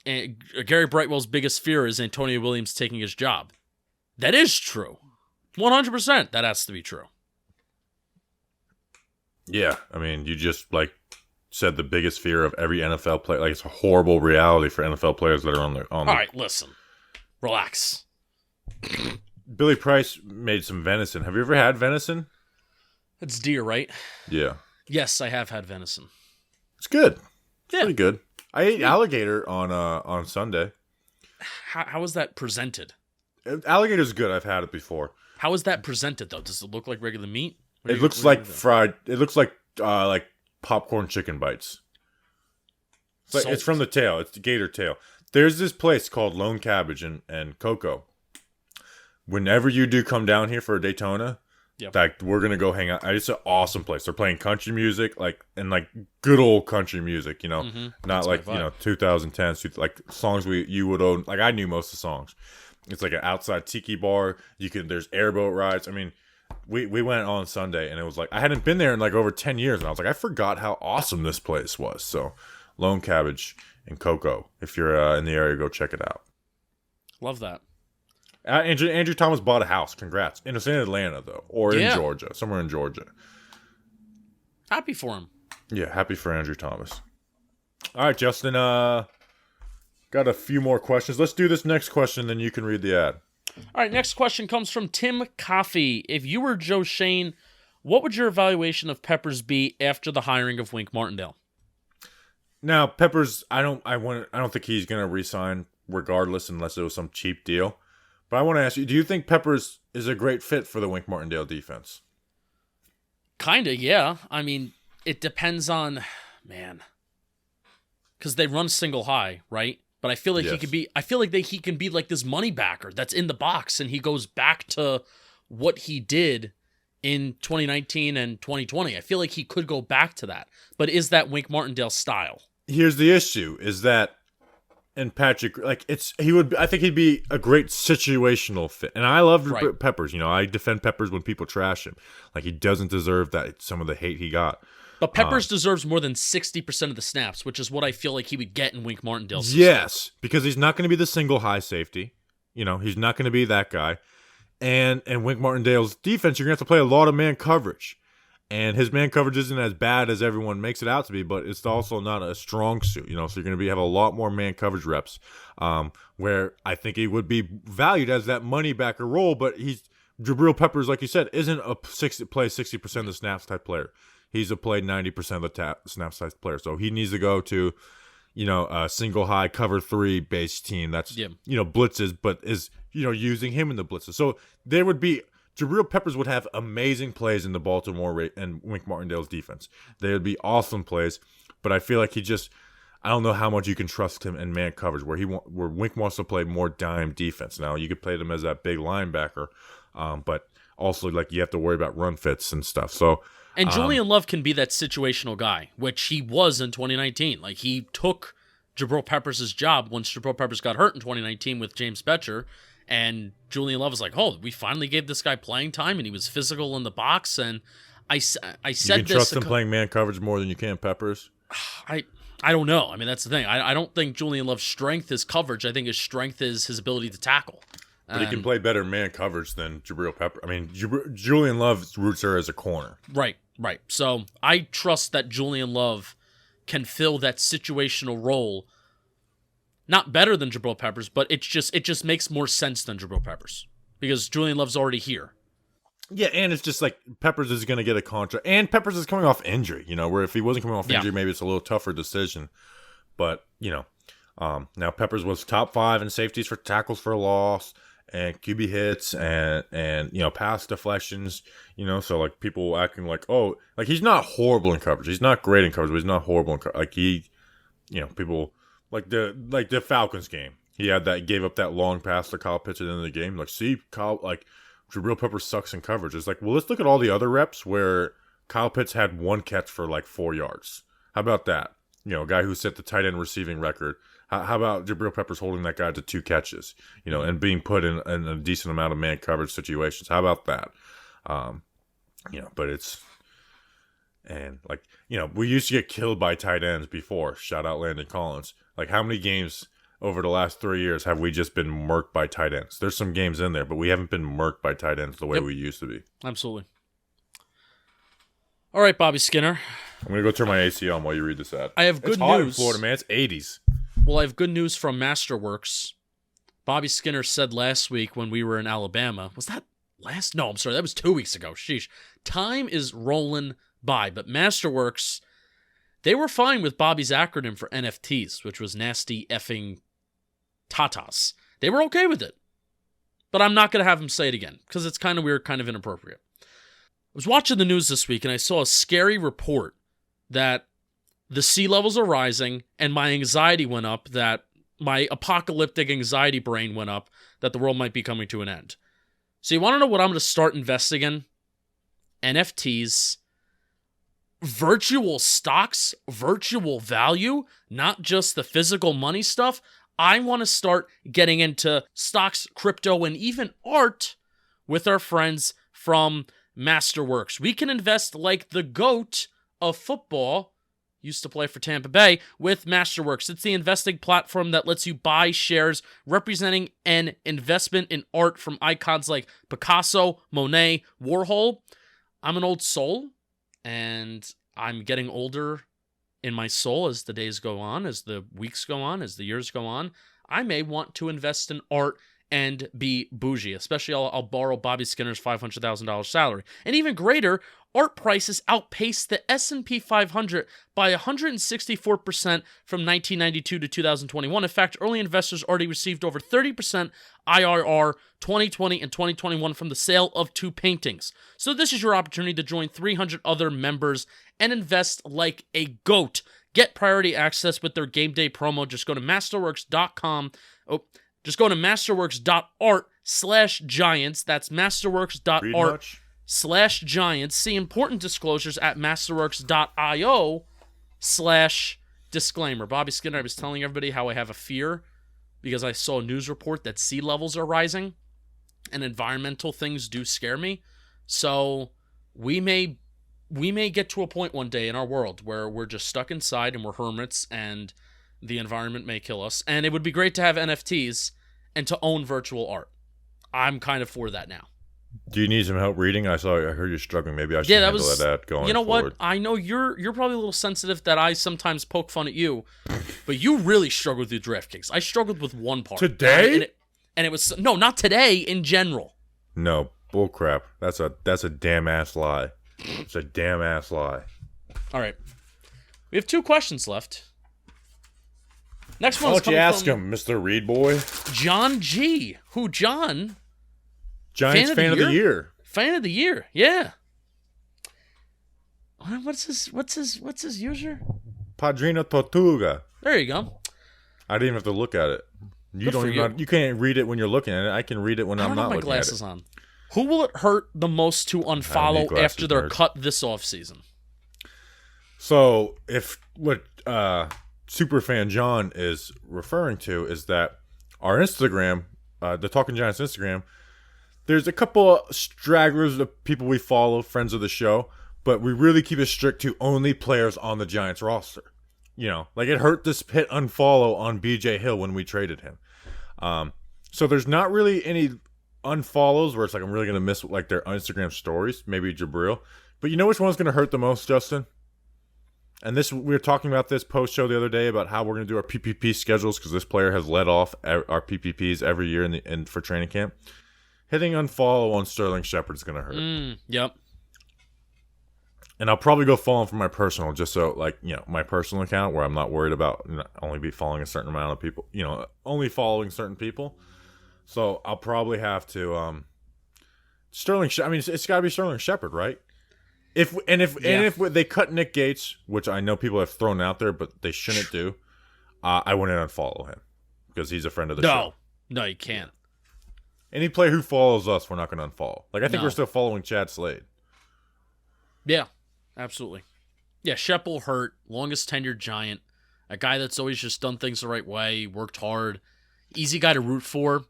Gary Brightwell's biggest fear is Antonio Williams taking his job. That is true. 100%. That has to be true. Yeah, I mean, you just said the biggest fear of every NFL player. Like, it's a horrible reality for NFL players that are on the. All right, listen, relax. Billy Price made some venison. Have you ever had venison? It's deer, right? Yeah. Yes, I have had venison. It's good. It's Yeah. pretty good. I ate alligator on Sunday. How is that presented? Alligator's good. I've had it before. How is that presented though? Does it look like regular meat? It looks like fried. It looks like popcorn chicken bites. It's from the tail. It's the gator tail. There's this place called Lone Cabbage and Coco. Whenever you do come down here for a Daytona, like, we're gonna go hang out. It's an awesome place. They're playing country music, and good old country music. You know, not That's like 2010s, like songs you would own. Like, I knew most of the songs. It's like an outside tiki bar. There's airboat rides. I mean, we went on Sunday, and it was like I hadn't been there in like over 10 years, and I was like, I forgot how awesome this place was. So, Lone Cabbage and Coco. If you're in the area, go check it out. Love that. Andrew Thomas bought a house. Congrats. In Atlanta, though. Or in Georgia. Somewhere in Georgia. Happy for him. Yeah, happy for Andrew Thomas. All right, Justin. Got a few more questions. Let's do this next question, then you can read the ad. All right, next question comes from Tim Coffey. If you were Joe Shane, what would your evaluation of Peppers be after the hiring of Wink Martindale? Now, Peppers, I don't think he's going to re-sign regardless unless it was some cheap deal. But I want to ask you, do you think Peppers is a great fit for the Wink Martindale defense? Kinda, yeah. I mean, it depends on, because they run single high, right? But I feel like he can be like this money backer that's in the box, and he goes back to what he did in 2019 and 2020. I feel like he could go back to that. But is that Wink Martindale style? Here's the issue: is that. And Patrick, I think he'd be a great situational fit. And I love Peppers. You know, I defend Peppers when people trash him. Like, he doesn't deserve some of the hate he got. But Peppers deserves more than 60% of the snaps, which is what I feel like he would get in Wink Martindale's system. Yes, because he's not going to be the single high safety. You know, he's not going to be that guy. And Wink Martindale's defense, you're going to have to play a lot of man coverage. And his man coverage isn't as bad as everyone makes it out to be, but it's also not a strong suit, you know. So you're going to have a lot more man coverage reps, where I think he would be valued as that money backer role. But Jabril Peppers, like you said, isn't a play 60% of the snaps type player. He's a play 90% of the snaps type player. So he needs to go to, a single high cover 3 base team that's blitzes, but is using him in the blitzes. So there would be. Jabril Peppers would have amazing plays in the Baltimore and Wink Martindale's defense. They would be awesome plays, but I feel like I don't know how much you can trust him in man coverage, where Wink wants to play more dime defense. Now, you could play them as that big linebacker, but also you have to worry about run fits and stuff. So, and Julian Love can be that situational guy, which he was in 2019. Like, he took Jabril Peppers' job once Jabril Peppers got hurt in 2019 with James Betcher. And Julian Love was like, "Oh, we finally gave this guy playing time, and he was physical in the box." And I said this. You can trust him playing man coverage more than you can Peppers? I don't know. I mean, that's the thing. I don't think Julian Love's strength is coverage. I think his strength is his ability to tackle. But he can play better man coverage than Jabril Peppers. I mean, Julian Love's roots are as a corner. Right. So I trust that Julian Love can fill that situational role. Not better than Jabril Peppers, but it just makes more sense than Jabril Peppers because Julian Love's already here. Yeah, and it's just like Peppers is going to get a contract, and Peppers is coming off injury. Where if he wasn't coming off injury, maybe it's a little tougher decision. But now Peppers was top 5 in safeties for tackles for loss and QB hits and pass deflections. So people acting like, oh, he's not horrible in coverage. He's not great in coverage, but he's not horrible in coverage. People. Like the Falcons game, he gave up that long pass to Kyle Pitts at the end of the game. Jabril Peppers sucks in coverage. It's like, well, let's look at all the other reps where Kyle Pitts had one catch for 4 yards. How about that? A guy who set the tight end receiving record. How about Jabril Peppers holding that guy to 2 catches? And being put in a decent amount of man coverage situations. How about that? But it's. And we used to get killed by tight ends before. Shout out Landon Collins. How many games over the last 3 years have we just been murked by tight ends? There's some games in there, but we haven't been murked by tight ends the way we used to be. Absolutely. All right, Bobby Skinner. I'm going to go turn my AC on while you read this ad. I have good it's hot news. in Florida, man. It's 80s. Well, I have good news from Masterworks. Bobby Skinner said last week when we were in Alabama. Was that last? No, I'm sorry. That was 2 weeks ago. Sheesh. Time is rolling by. But Masterworks, they were fine with Bobby's acronym for NFTs, which was nasty effing tatas. They were okay with it. But I'm not going to have him say it again because it's kind of weird, kind of inappropriate. I was watching the news this week and I saw a scary report that the sea levels are rising and my anxiety went up, that my apocalyptic anxiety brain went up, that the world might be coming to an end. So you want to know what I'm going to start investing in? NFTs, virtual stocks, virtual value, not just the physical money stuff. I want to start getting into stocks, crypto, and even art with our friends from Masterworks. We can invest like the GOAT of football, used to play for Tampa Bay, with Masterworks. It's the investing platform that lets you buy shares representing an investment in art from icons like Picasso, Monet, Warhol. I'm an old soul, and I'm getting older in my soul as the days go on, as the weeks go on, as the years go on. I may want to invest in art and be bougie, especially I'll borrow Bobby Skinner's $500,000 salary. And even greater, art prices outpaced the S&P 500 by 164% from 1992 to 2021. In fact, early investors already received over 30% IRR 2020 and 2021 from the sale of 2 paintings. So this is your opportunity to join 300 other members and invest like a GOAT. Get priority access with their game day promo. Just go to masterworks.com. Just go to masterworks.art/giants. That's masterworks.art/giants. See important disclosures at masterworks.io/disclaimer. Bobby Skinner, I was telling everybody how I have a fear because I saw a news report that sea levels are rising and environmental things do scare me. So we may get to a point one day in our world where we're just stuck inside and we're hermits and the environment may kill us. And it would be great to have NFTs and to own virtual art. I'm kind of for that now. Do you need some help reading? I heard you're struggling. Maybe I should handle that going forward. You know what? I know you're probably a little sensitive that I sometimes poke fun at you, but you really struggled with DraftKings. I struggled with one part. Today? And it was, no, not today, in general. No, bullcrap. That's a damn ass lie. It's a damn ass lie. All right. We have 2 questions left. Next one. Why don't you ask him, Mr. Reed Boy? John G. Who, John? Giants fan of the year. Fan of the year, yeah. What's his user? Padrino Tortuga. There you go. I didn't even have to look at it. You can't read it when you're looking at it. I can read it when I'm not looking at it. I don't have my glasses on. Who will it hurt the most to unfollow after they're cut this offseason? So, if what Superfan John is referring to is that our Instagram, the Talking Giants Instagram, there's a couple of stragglers of people we follow, friends of the show, but we really keep it strict to only players on the Giants roster. You know, like it hurt to hit unfollow on BJ Hill when we traded him. So there's not really any unfollows where it's like I'm really gonna miss like their Instagram stories, maybe Jabril. But you know which one's gonna hurt the most, Justin? And this, we were talking about this post show the other day about how we're gonna do our PPP schedules because this player has led off our PPPs every year for training camp. Hitting unfollow on Sterling Shepard is gonna hurt. Yep. And I'll probably go follow him from my personal, just so like my personal account where I'm not worried about only be following a certain amount of people. Only following certain people. So I'll probably have to Sterling. I mean, it's got to be Sterling Shepard, right? If they cut Nick Gates, which I know people have thrown out there, but they shouldn't do, I wouldn't unfollow him because he's a friend of the show. No, you can't. Any player who follows us, we're not going to unfollow. Like I think we're still following Chad Slade. Yeah, absolutely. Yeah, Shep will hurt. Longest tenured Giant. A guy that's always just done things the right way, worked hard, easy guy to root for.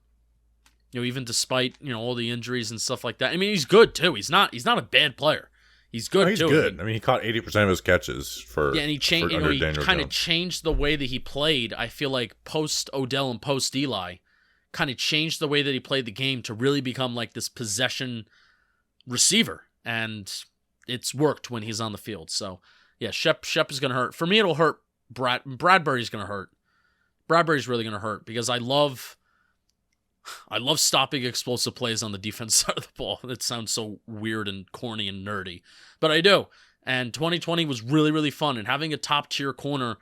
Even despite all the injuries and stuff like that. I mean, he's good too. He's not a bad player. He's good. He's good. I mean, he caught 80% of his catches for. Yeah, and he changed. He kind of changed the way that he played. I feel like post Odell and post Eli, kind of changed the way that he played the game to really become like this possession receiver, and it's worked when he's on the field. So Yeah, Shep is going to hurt. For me, it'll hurt. Bradbury's going to hurt. Bradbury's really going to hurt because I love stopping explosive plays on the defense side of the ball. It sounds so weird and corny and nerdy, but I do. And 2020 was really, really fun. And having a top-tier corner,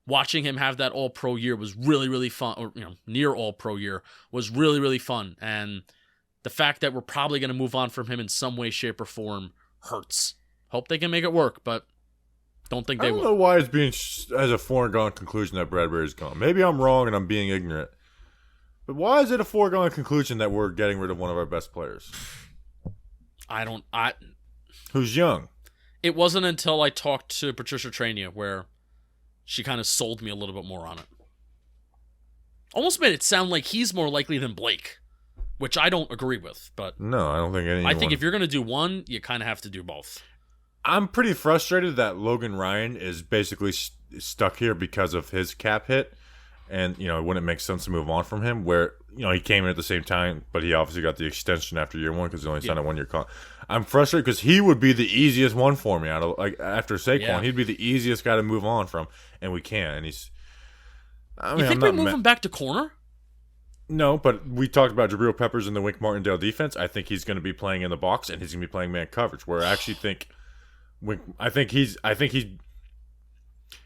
watching him have that all-pro year was really, really fun. Or, near all-pro year was really, really fun. And the fact that we're probably going to move on from him in some way, shape, or form hurts. Hope they can make it work, but don't think they will. I don't know why it's being as a foregone conclusion that Bradbury's gone. Maybe I'm wrong and I'm being ignorant. But why is it a foregone conclusion that we're getting rid of one of our best players? Who's young? It wasn't until I talked to Patricia Trania where she kind of sold me a little bit more on it. Almost made it sound like he's more likely than Blake, which I don't agree with. But no, I don't think anyone. I think if you're going to do one, you kind of have to do both. I'm pretty frustrated that Logan Ryan is basically stuck here because of his cap hit. And, it wouldn't make sense to move on from him where, he came in at the same time, but he obviously got the extension after year one because he only signed a 1-year contract. I'm frustrated because he would be the easiest one for me out of, after Saquon. He'd be the easiest guy to move on from, and we can't. And he's... you think we move him back to corner? No, but we talked about Jabril Peppers in the Wink Martindale defense. I think he's going to be playing in the box, and he's going to be playing man coverage, where I actually think... I think he's...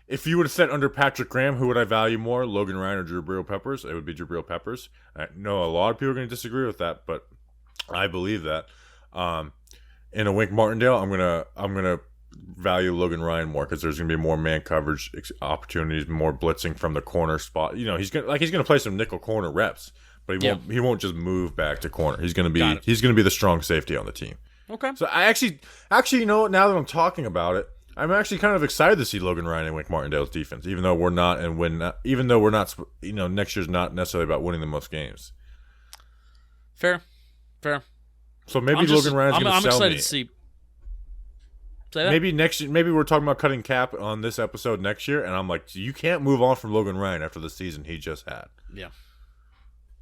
If you would have said under Patrick Graham, who would I value more, Logan Ryan or Jabril Peppers? It would be Jabril Peppers. I know a lot of people are going to disagree with that, but I believe that. In a Wink Martindale, I'm gonna value Logan Ryan more because there's going to be more man coverage opportunities, more blitzing from the corner spot. He's gonna play some nickel corner reps, but he won't just move back to corner. He's gonna be the strong safety on the team. Okay. So I actually, now that I'm talking about it, I'm actually kind of excited to see Logan Ryan and Wink Martindale's defense, even though we're not next year's not necessarily about winning the most games. Fair. So maybe Logan Ryan's going to sell me. I'm excited to see. Say that? Maybe we're talking about cutting cap on this episode next year, and I'm like, you can't move on from Logan Ryan after the season he just had. Yeah.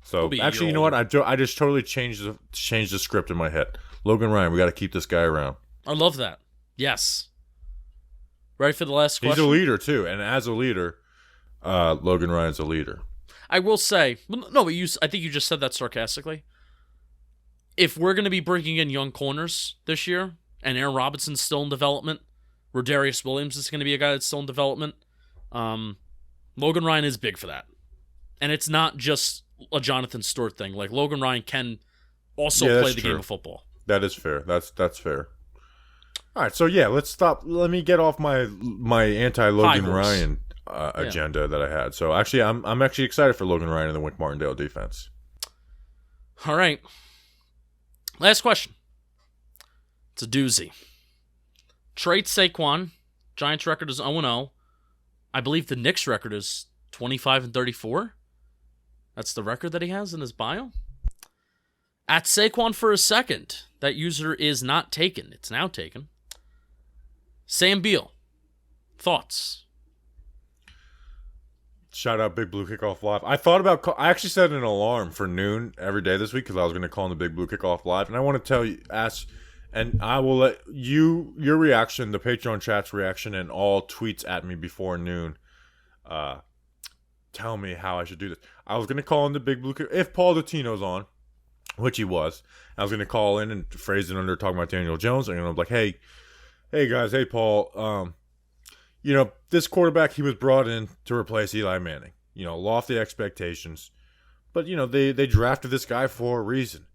So actually, you know what? I just totally changed the script in my head. Logan Ryan, we got to keep this guy around. I love that. Yes. Ready for the last question? He's a leader, too. And as a leader, Logan Ryan's a leader. I will say, no, but I think you just said that sarcastically. If we're going to be bringing in young corners this year, and Aaron Robinson's still in development, Rodarius Williams is going to be a guy that's still in development, Logan Ryan is big for that. And it's not just a Jonathan Stewart thing. Like, Logan Ryan can also play the game of football. That is fair. That's fair. All right, so let's stop. Let me get off my anti-Logan Ryan agenda that I had. So actually, I'm actually excited for Logan Ryan and the Wink Martindale defense. All right. Last question. It's a doozy. Trade Saquon. Giants record is 0-0. I believe the Knicks record is 25-34. That's the record that he has in his bio. At Saquon for a second. That user is not taken. It's now taken. Sam Beal. Thoughts? Shout out Big Blue Kickoff Live. I actually set an alarm for noon every day this week because I was going to call in the Big Blue Kickoff Live. And I want to and I will let your reaction, the Patreon chat's reaction, and all tweets at me before noon tell me how I should do this. I was going to call in the Big Blue Kickoff. If Paul Dottino's on, which he was, I was going to call in and phrase it under talking about Daniel Jones. And I'm like, hey guys, hey Paul, this quarterback, he was brought in to replace Eli Manning. Lofty expectations. But, they drafted this guy for a reason.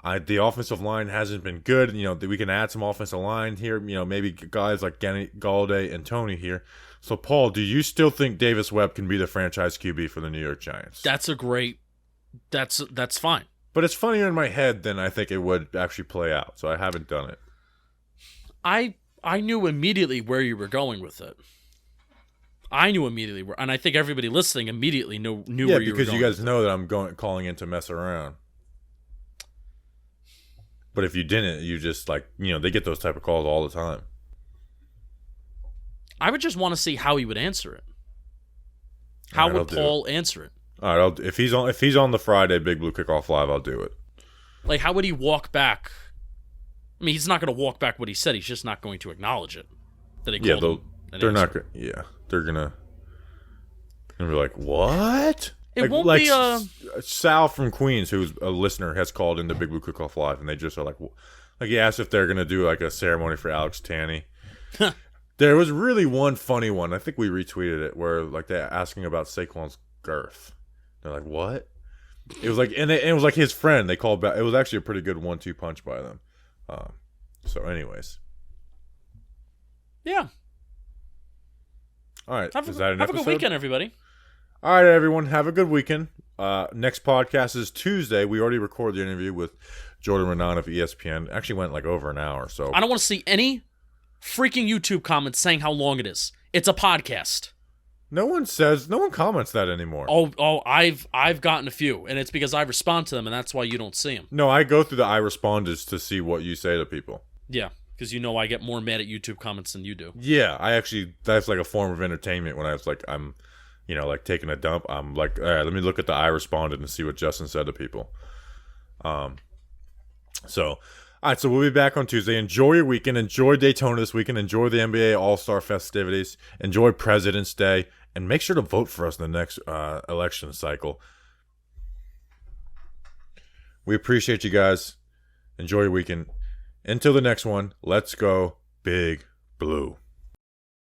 The offensive line hasn't been good. We can add some offensive line here. Maybe guys like Galladay and Tony here. So, Paul, do you still think Davis Webb can be the franchise QB for the New York Giants? That's fine. But it's funnier in my head than I think it would actually play out. So I haven't done it. I knew immediately where you were going with it. I knew immediately where, and I think everybody listening immediately knew where you were going. Yeah, because you guys know that I'm calling in to mess around. But if you didn't, you just they get those type of calls all the time. I would just want to see how he would answer it. How would Paul answer it? All right, if he's on the Friday Big Blue Kickoff Live, I'll do it. Like, how would he walk back? I mean, he's not going to walk back what he said. He's just not going to acknowledge it. That he called him They're not gonna. Yeah, they're gonna be like, what? It won't be Sal from Queens, who's a listener, has called into Big Blue Cook-Off Live, and they just are like he asked if they're gonna do like a ceremony for Alex Tanney. There was really one funny one. I think we retweeted it where like they're asking about Saquon's girth. They're like, what? It was like, and it was like his friend. They called back. It was actually a pretty good 1-2 punch by them. So, anyways, yeah. All right. Have a good weekend, everybody. All right, everyone. Have a good weekend. Next podcast is Tuesday. We already recorded the interview with Jordan Renan of ESPN. Actually went like over an hour. So I don't want to see any freaking YouTube comments saying how long it is. It's a podcast. No one comments that anymore. Oh, I've gotten a few, and it's because I respond to them, and that's why you don't see them. No, I go through the I responders to see what you say to people. Yeah, because I get more mad at YouTube comments than you do. Yeah, that's like a form of entertainment when I'm like taking a dump. I'm like, all right, let me look at the I responded and see what Justin said to people. So, all right, so we'll be back on Tuesday. Enjoy your weekend. Enjoy Daytona this weekend. Enjoy the NBA All-Star festivities. Enjoy President's Day. And make sure to vote for us in the next election cycle. We appreciate you guys. Enjoy your weekend. Until the next one, let's go Big Blue.